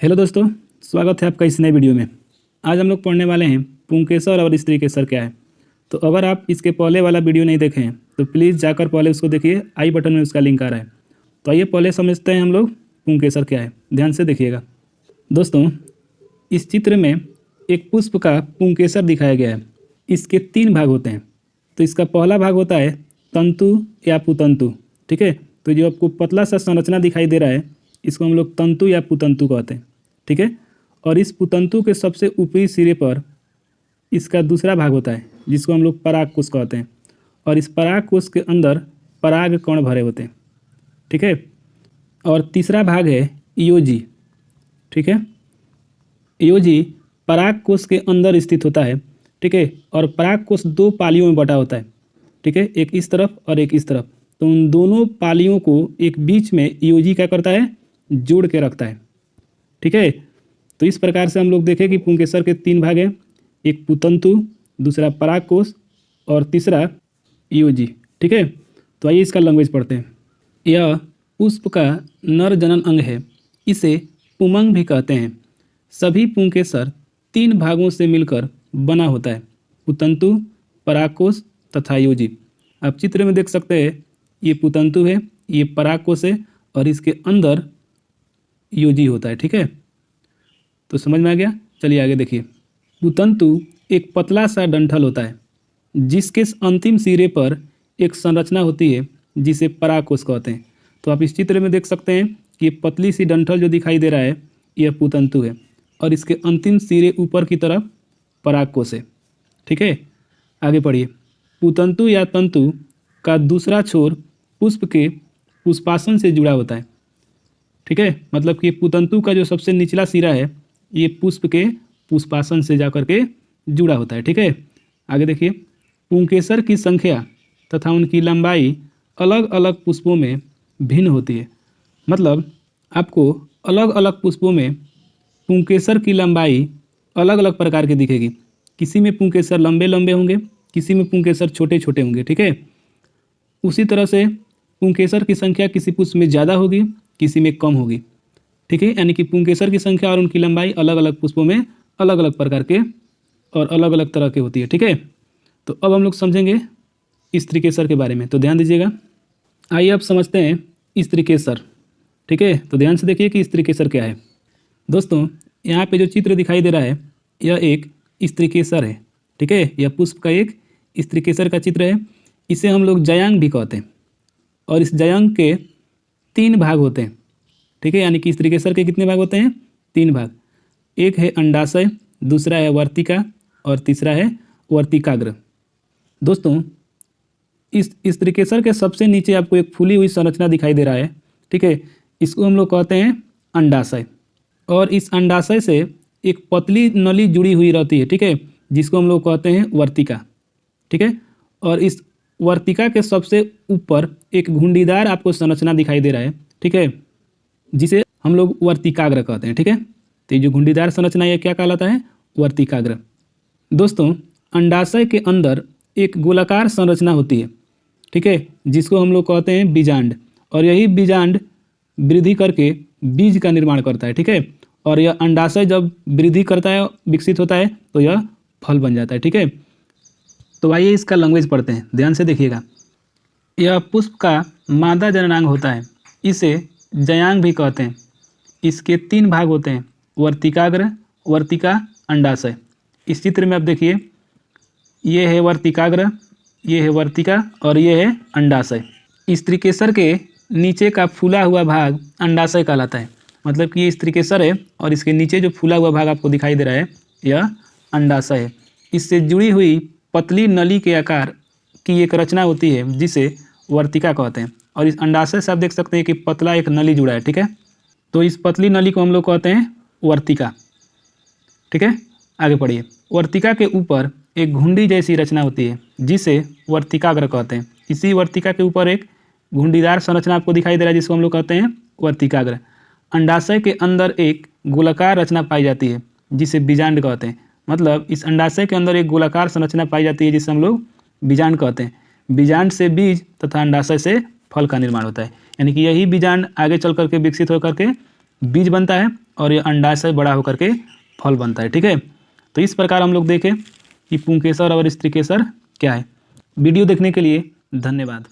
Hello दोस्तों, स्वागत है आपका इस नए वीडियो में। आज हम लोग पढ़ने वाले हैं पुंकेसर और स्त्रीकेसर क्या है। तो अगर आप इसके पहले वाला वीडियो नहीं देखे हैं तो प्लीज़ जाकर पहले उसको देखिए, आई बटन में उसका लिंक आ रहा है। तो आइए पहले समझते हैं हम लोग पुंकेसर क्या है। ध्यान से देखिएगा दोस्तों, इस चित्र में एक पुष्प का पुंकेसर दिखाया गया है। इसके 3 भाग होते हैं। तो इसका पहला भाग होता है तंतु या पुतंतु, ठीक है। तो जो आपको पतला सा संरचना दिखाई दे रहा है इसको हम लोग तंतु या पुतंतु कहते हैं, ठीक है। और इस पुतंतु के सबसे ऊपरी सिरे पर इसका दूसरा भाग होता है जिसको हम लोग परागकोश कहते हैं। और इस परागकोश के अंदर पराग कण भरे होते हैं, ठीक है। और तीसरा भाग है योजी, ठीक है। योजी परागकोश के अंदर स्थित होता है, ठीक है। और परागकोश 2 पालियों में बटा होता है, ठीक है, एक इस तरफ और एक इस तरफ। तो उन दोनों पालियों को एक बीच में योजी क्या करता है, जोड़ के रखता है, ठीक है। तो इस प्रकार से हम लोग देखें कि पुंकेसर के 3 भाग हैं, एक पुतंतु, दूसरा परागकोश और तीसरा योजी, ठीक है। तो आइए इसका लैंग्वेज पढ़ते हैं। यह पुष्प का नर जनन अंग है, इसे पुमंग भी कहते हैं। सभी पुंकेसर 3 भागों से मिलकर बना होता है, पुतंतु, परागकोश तथा योजी। आप चित्र में देख सकते हैं, ये पुतंतु है, ये परागकोश है और इसके अंदर योजी होता है, ठीक है। तो समझ में आ गया। चलिए आगे देखिए। पुतंतु एक पतला सा डंठल होता है जिसके अंतिम सिरे पर एक संरचना होती है जिसे परागकोश कहते हैं। तो आप इस चित्र में देख सकते हैं कि ये पतली सी डंठल जो दिखाई दे रहा है यह पुतंतु है और इसके अंतिम सिरे ऊपर की तरफ परागकोश है, ठीक है। आगे पढ़िए। पुतंतु या तंतु का दूसरा छोर पुष्प के पुष्पासन से जुड़ा होता है, ठीक है। मतलब कि पुतंतु का जो सबसे निचला सिरा है ये पुष्प के पुष्पासन से जाकर के जुड़ा होता है, ठीक है। आगे देखिए। पुंकेसर की संख्या तथा उनकी लंबाई अलग अलग पुष्पों में भिन्न होती है। मतलब आपको अलग अलग पुष्पों में पुंकेसर की लंबाई अलग अलग प्रकार की दिखेगी। किसी में पुंकेसर लंबे लंबे होंगे, किसी में पुंकेसर छोटे छोटे होंगे, ठीक है। उसी तरह से पुंकेसर की संख्या किसी पुष्प में ज़्यादा होगी, किसी में कम होगी, ठीक है। यानी कि पुंकेसर की संख्या और उनकी लंबाई अलग अलग पुष्पों में अलग अलग प्रकार के और अलग अलग तरह की होती है, ठीक है। तो अब हम लोग समझेंगे स्त्रीकेसर के बारे में। तो ध्यान दीजिएगा। आइए अब समझते हैं स्त्रीकेसर, ठीक है। तो ध्यान से देखिए कि स्त्रीकेसर क्या है। दोस्तों, यहाँ पे जो चित्र दिखाई दे रहा है यह एक स्त्रीकेसर है, ठीक है। यह पुष्प का एक स्त्रीकेसर का चित्र है। इसे हम लोग जयांग भी कहते हैं। और इस जयांग के 3 भाग होते हैं, ठीक है। यानी कि स्त्रीकेसर के कितने भाग होते हैं, 3 भाग। एक है अंडाशय, दूसरा है वर्तिका और तीसरा है वर्तिकाग्र। दोस्तों, इस स्त्रीकेसर के सबसे नीचे आपको एक फूली हुई संरचना दिखाई दे रहा है, ठीक है। इसको हम लोग कहते हैं अंडाशय। और इस अंडाशय से एक पतली नली जुड़ी हुई रहती है, ठीक है, जिसको हम लोग कहते हैं वर्तिका, ठीक है। और इस वर्तिका के सबसे ऊपर एक घुंडीदार आपको संरचना दिखाई दे रहा है, ठीक है, जिसे हम लोग वर्तिकाग्र कहते हैं, ठीक है। तो ये जो घुंडीदार संरचना ये क्या कहलाता है, वर्तिकाग्र। दोस्तों, अंडाशय के अंदर एक गोलाकार संरचना होती है, ठीक है, जिसको हम लोग कहते हैं बीजांड। और यही बीजांड वृद्धि करके बीज का निर्माण करता है, ठीक है। और यह अंडाशय जब वृद्धि करता है, विकसित होता है, तो यह फल बन जाता है, ठीक है। तो आइए इसका लैंग्वेज पढ़ते हैं। ध्यान से देखिएगा। यह पुष्प का मादा जननांग होता है, इसे जयांग भी कहते हैं। इसके 3 भाग होते हैं, वर्तिकाग्र, वर्तिका, अंडाशय। इस चित्र में आप देखिए, ये है वर्तिकाग्र, ये है वर्तिका और ये है अंडाशय। स्त्रीकेसर के नीचे का फूला हुआ भाग अंडाशय कहलाता है। मतलब कि ये स्त्रीकेसर है और इसके नीचे जो फूला हुआ भाग आपको दिखाई दे रहा है यह अंडाशय है। इससे जुड़ी हुई पतली नली के आकार की एक रचना होती है जिसे वर्तिका कहते हैं। और इस अंडाशय से आप देख सकते हैं कि पतला एक नली जुड़ा है, ठीक है। तो इस पतली नली को हम लोग कहते हैं वर्तिका, ठीक है। आगे पढ़िए। वर्तिका के ऊपर एक घुंडी जैसी रचना होती है जिसे वर्तिकाग्र कहते हैं। इसी वर्तिका के ऊपर एक घुंडीदार संरचना आपको दिखाई दे रहा है जिसको हम लोग कहते हैं वर्तिकाग्र। अंडाशय के अंदर एक गोलाकार रचना पाई जाती है जिसे बीजांड कहते हैं। मतलब इस अंडाशय के अंदर एक गोलाकार संरचना पाई जाती है जिसे हम लोग बीजांड कहते हैं। बीजांड से बीज तथा अंडाशय से फल का निर्माण होता है। यानी कि यही बीजांड आगे चल करके विकसित होकर के बीज बनता है और ये अंडाशय से बड़ा होकर के फल बनता है। ठीक है, तो इस प्रकार हम लोग देखें कि पुंकेसर और स्त्रीकेसर क्या है। वीडियो देखने के लिए धन्यवाद।